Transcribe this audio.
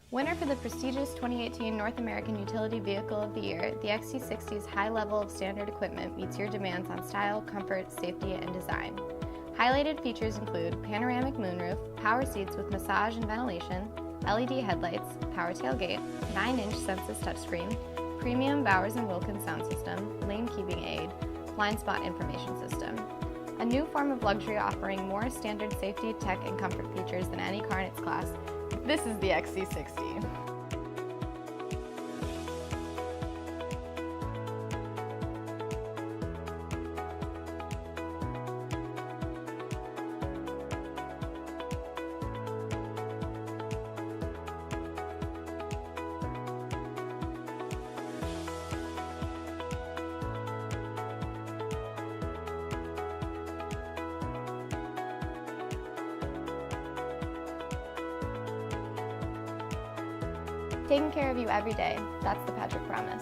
Winner for the prestigious 2018 North American Utility Vehicle of the Year, the XC60's high level of standard equipment meets your demands on style, comfort, safety, and design. Highlighted features include panoramic moonroof, power seats with massage and ventilation, LED headlights, power tailgate, 9-inch Sensus touchscreen, premium Bowers & Wilkins sound system, lane keeping aid, blind spot information system. A new form of luxury offering more standard safety, tech, and comfort features than any car in its class. This is the XC60. Taking care of you every day, that's the Patrick promise.